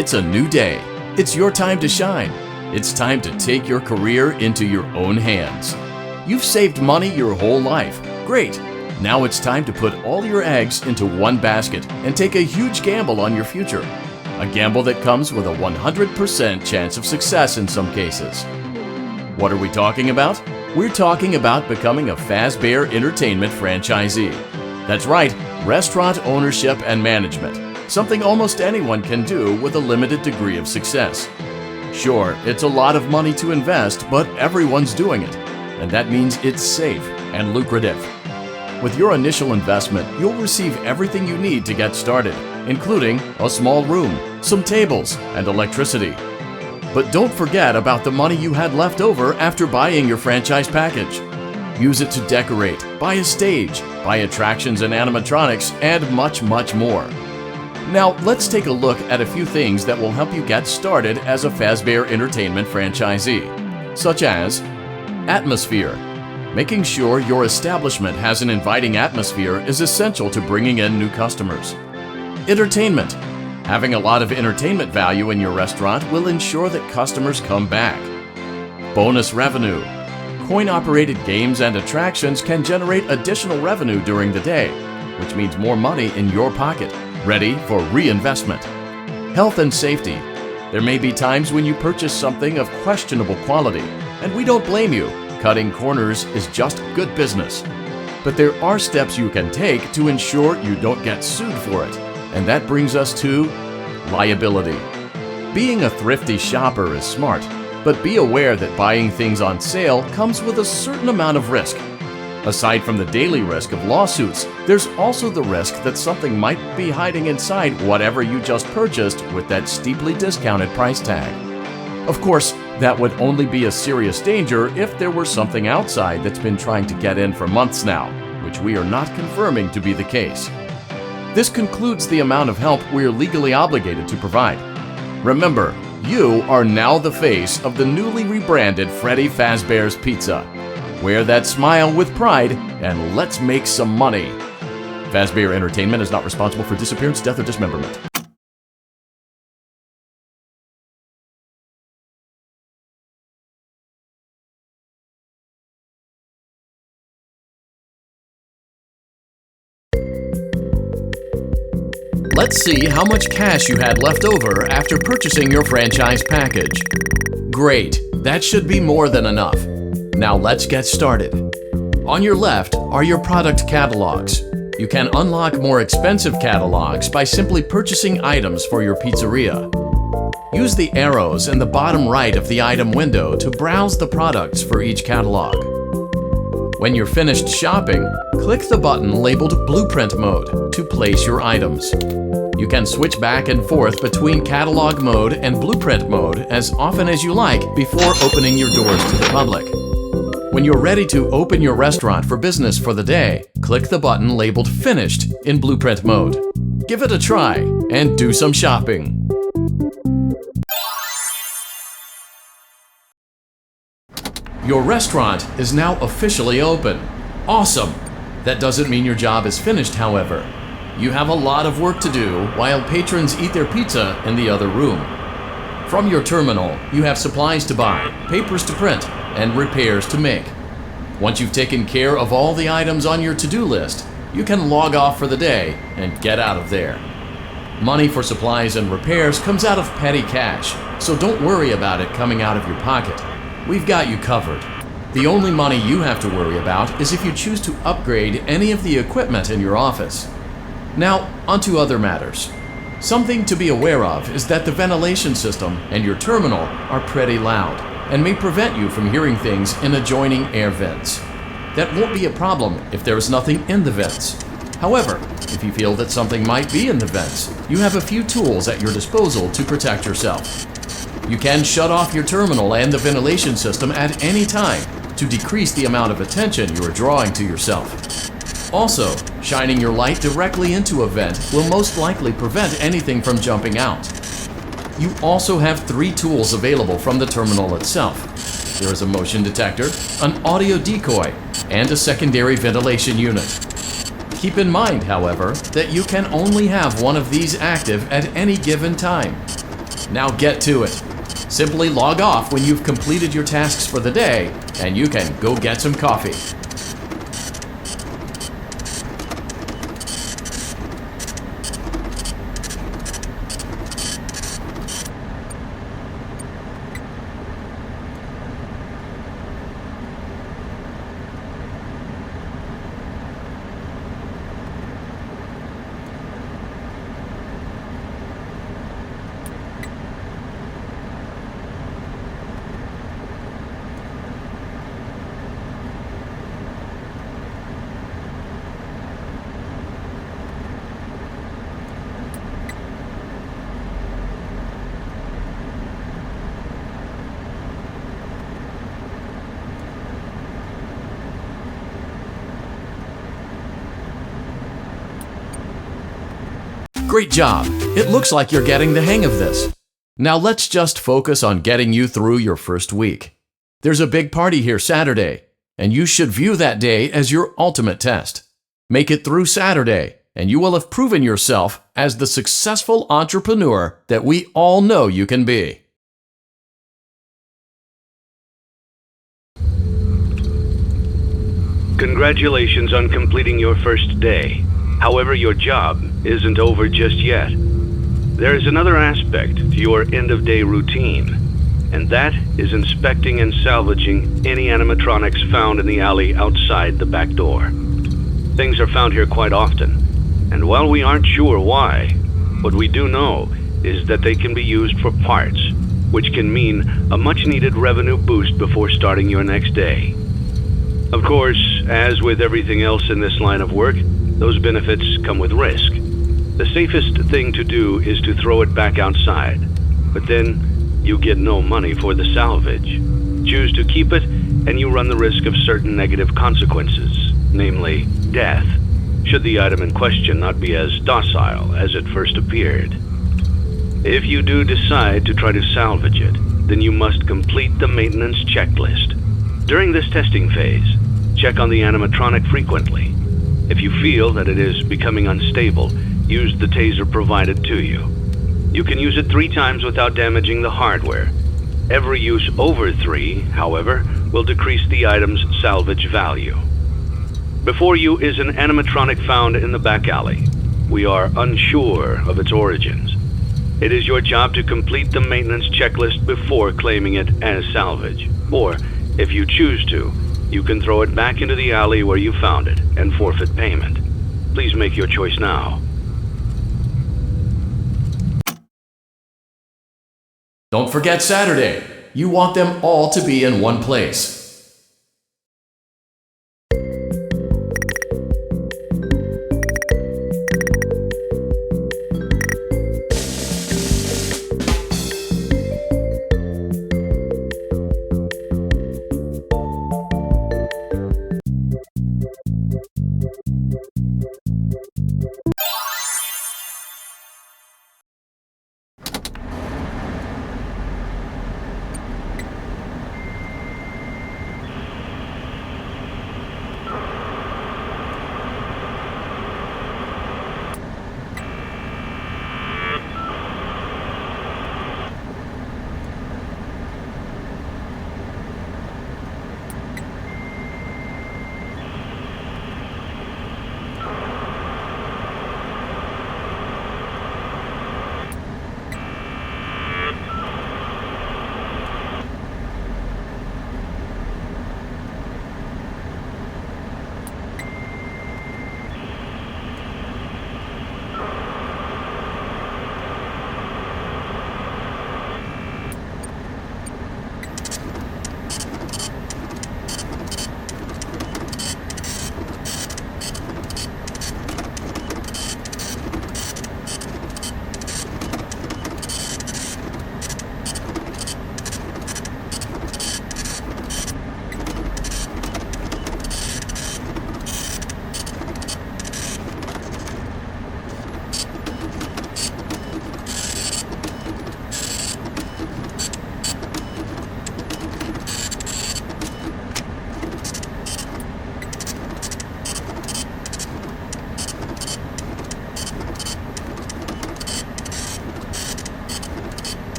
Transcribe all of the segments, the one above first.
It's a new day. It's your time to shine. It's time to take your career into your own hands. You've saved money your whole life. Great. Now it's time to put all your eggs into one basket and take a huge gamble on your future. A gamble that comes with a 100% chance of success in some cases. What are we talking about? We're talking about becoming a Fazbear Entertainment franchisee. That's right, restaurant ownership and management. Something almost anyone can do with a limited degree of success. Sure, it's a lot of money to invest, but everyone's doing it. And that means it's safe and lucrative. With your initial investment, you'll receive everything you need to get started, including a small room, some tables, and electricity. But don't forget about the money you had left over after buying your franchise package. Use it to decorate, buy a stage, buy attractions and animatronics, and much, much more. Now, let's take a look at a few things that will help you get started as a Fazbear Entertainment franchisee, such as atmosphere. Making sure your establishment has an inviting atmosphere is essential to bringing in new customers. Entertainment. Having a lot of entertainment value in your restaurant will ensure that customers come back. Bonus revenue. Coin-operated games and attractions can generate additional revenue during the day, which means more money in your pocket, ready for reinvestment. Health and safety. There may be times when you purchase something of questionable quality, and we don't blame you. Cutting corners is just good business. But there are steps you can take to ensure you don't get sued for it, and that brings us to liability. Being a thrifty shopper is smart, but be aware that buying things on sale comes with a certain amount of risk. Aside from the daily risk of lawsuits, there's also the risk that something might be hiding inside whatever you just purchased with that steeply discounted price tag. Of course, that would only be a serious danger if there were something outside that's been trying to get in for months now, which we are not confirming to be the case. This concludes the amount of help we're legally obligated to provide. Remember, you are now the face of the newly rebranded Freddy Fazbear's Pizza. Wear that smile with pride, and let's make some money. Fazbear Entertainment is not responsible for disappearance, death, or dismemberment. Let's see how much cash you had left over after purchasing your franchise package. Great, that should be more than enough. Now let's get started. On your left are your product catalogs. You can unlock more expensive catalogs by simply purchasing items for your pizzeria. Use the arrows in the bottom right of the item window to browse the products for each catalog. When you're finished shopping, click the button labeled Blueprint Mode to place your items. You can switch back and forth between Catalog Mode and Blueprint Mode as often as you like before opening your doors to the public. When you're ready to open your restaurant for business for the day, click the button labeled Finished in Blueprint Mode. Give it a try and do some shopping. Your restaurant is now officially open. Awesome! That doesn't mean your job is finished, however. You have a lot of work to do while patrons eat their pizza in the other room. From your terminal, you have supplies to buy, papers to print, and repairs to make. Once you've taken care of all the items on your to-do list, you can log off for the day and get out of there. Money for supplies and repairs comes out of petty cash, so don't worry about it coming out of your pocket. We've got you covered. The only money you have to worry about is if you choose to upgrade any of the equipment in your office. Now, onto other matters. Something to be aware of is that the ventilation system and your terminal are pretty loud and may prevent you from hearing things in adjoining air vents. That won't be a problem if there is nothing in the vents. However, if you feel that something might be in the vents, you have a few tools at your disposal to protect yourself. You can shut off your terminal and the ventilation system at any time to decrease the amount of attention you are drawing to yourself. Also, shining your light directly into a vent will most likely prevent anything from jumping out. You also have 3 tools available from the terminal itself. There is a motion detector, an audio decoy, and a secondary ventilation unit. Keep in mind, however, that you can only have one of these active at any given time. Now get to it. Simply log off when you've completed your tasks for the day, and you can go get some coffee. Great job! It looks like you're getting the hang of this. Now let's just focus on getting you through your first week. There's a big party here Saturday, and you should view that day as your ultimate test. Make it through Saturday, and you will have proven yourself as the successful entrepreneur that we all know you can be. Congratulations on completing your first day. However, your job isn't over just yet. There is another aspect to your end-of-day routine, and that is inspecting and salvaging any animatronics found in the alley outside the back door. Things are found here quite often, and while we aren't sure why, what we do know is that they can be used for parts, which can mean a much-needed revenue boost before starting your next day. Of course, as with everything else in this line of work, those benefits come with risk. The safest thing to do is to throw it back outside, but then you get no money for the salvage. Choose to keep it, and you run the risk of certain negative consequences, namely death, should the item in question not be as docile as it first appeared. If you do decide to try to salvage it, then you must complete the maintenance checklist. During this testing phase, check on the animatronic frequently. If you feel that it is becoming unstable, use the taser provided to you. You can use it 3 times without damaging the hardware. Every use over 3, however, will decrease the item's salvage value. Before you is an animatronic found in the back alley. We are unsure of its origins. It is your job to complete the maintenance checklist before claiming it as salvage. Or, if you choose to, you can throw it back into the alley where you found it and forfeit payment. Please make your choice now. Don't forget Saturday. You want them all to be in one place.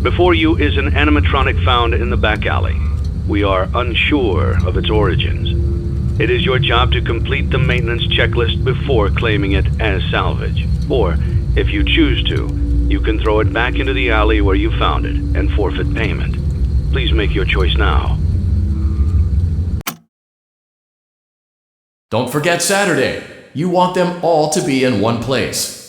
Before you is an animatronic found in the back alley. We are unsure of its origins. It is your job to complete the maintenance checklist before claiming it as salvage. Or, if you choose to, you can throw it back into the alley where you found it and forfeit payment. Please make your choice now. Don't forget Saturday. You want them all to be in one place.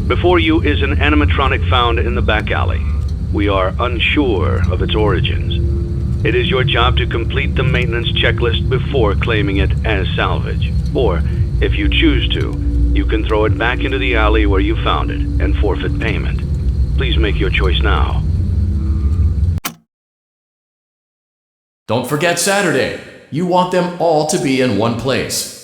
Before you is an animatronic found in the back alley. We are unsure of its origins. It is your job to complete the maintenance checklist before claiming it as salvage. Or, if you choose to, you can throw it back into the alley where you found it and forfeit payment. Please make your choice now. Don't forget Saturday. You want them all to be in one place.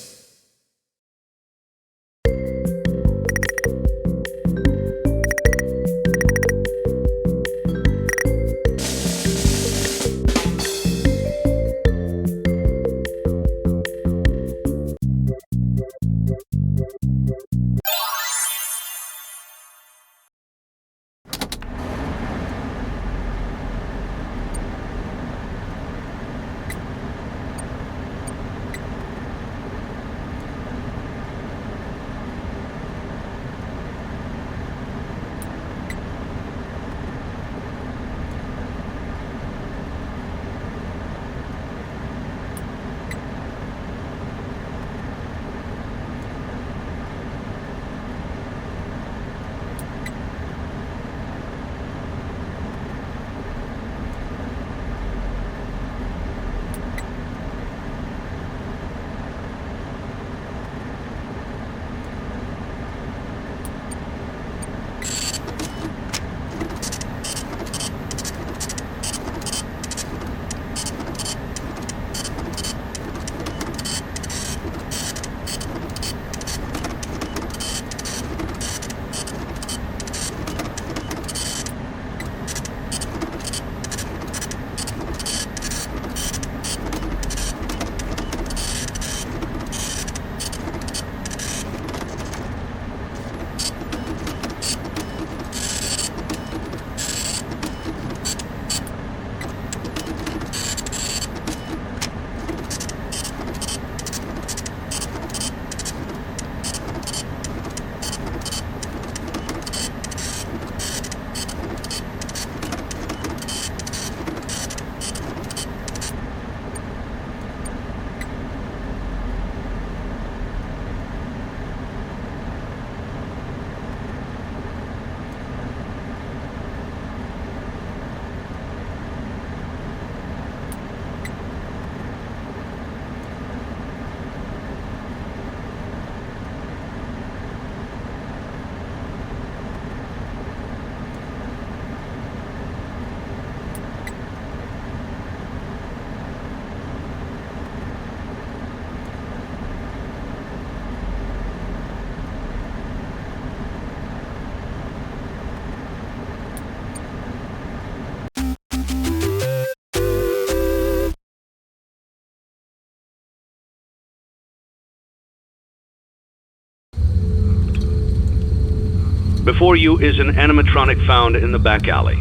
Before you is an animatronic found in the back alley.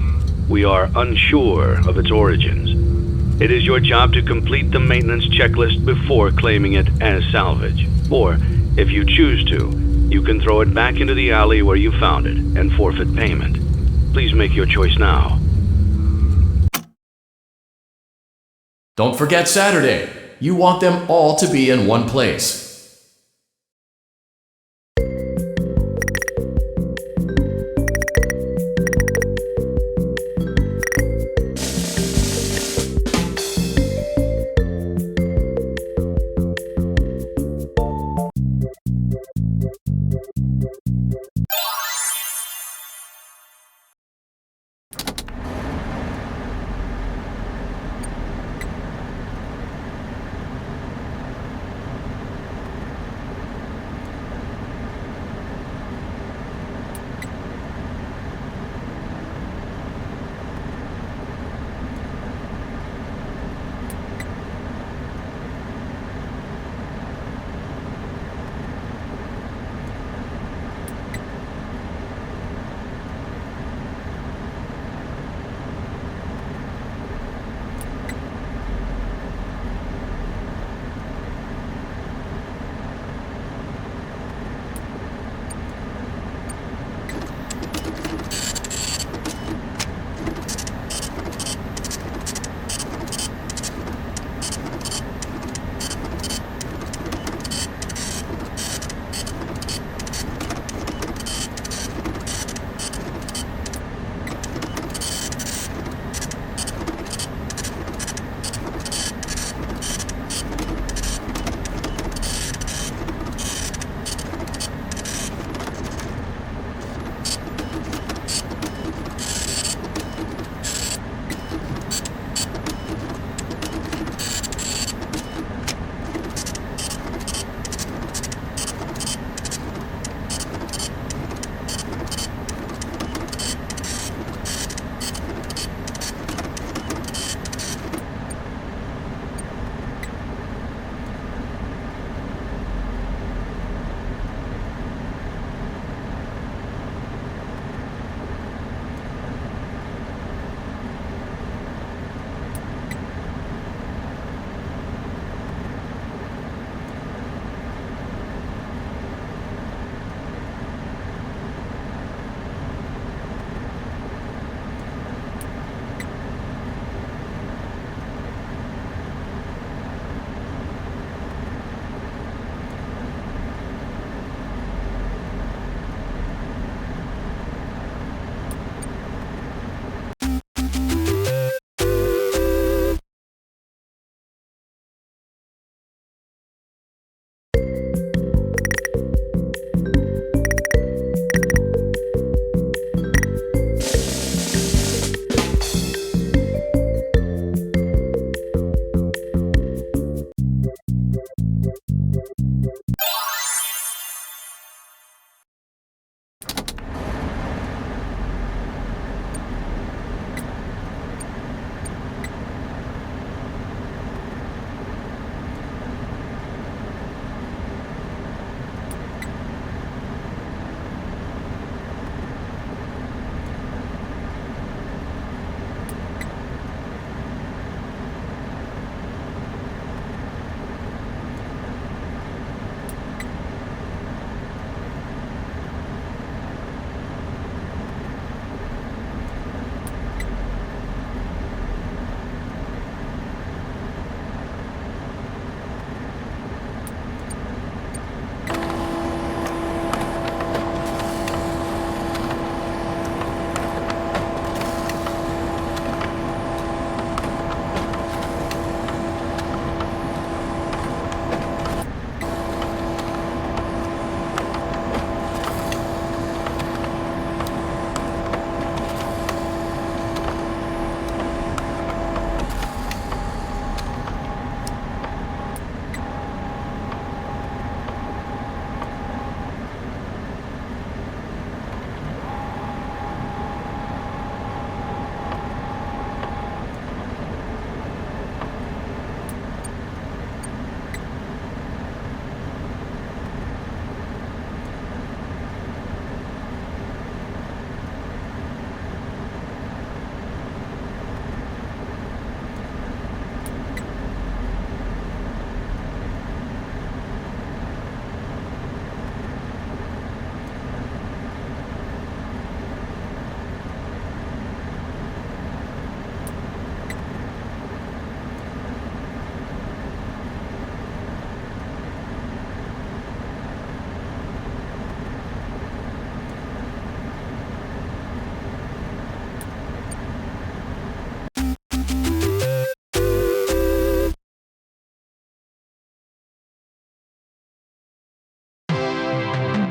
We are unsure of its origins. It is your job to complete the maintenance checklist before claiming it as salvage. Or, if you choose to, you can throw it back into the alley where you found it and forfeit payment. Please make your choice now. Don't forget Saturday. You want them all to be in one place.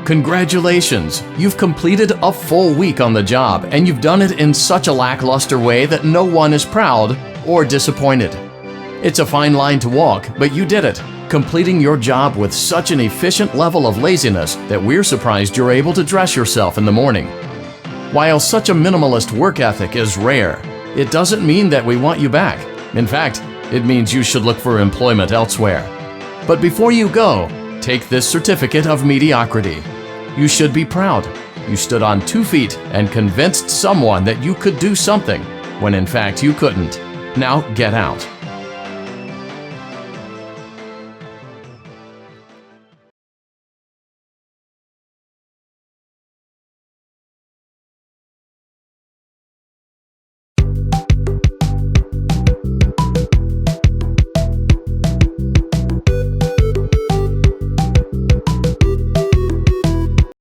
Congratulations! You've completed a full week on the job, and you've done it in such a lackluster way that no one is proud or disappointed. It's a fine line to walk, but you did it, completing your job with such an efficient level of laziness that we're surprised you're able to dress yourself in the morning. While such a minimalist work ethic is rare, it doesn't mean that we want you back. In fact, it means you should look for employment elsewhere. But before you go, take this certificate of mediocrity. You should be proud. You stood on 2 feet and convinced someone that you could do something when in fact you couldn't. Now get out.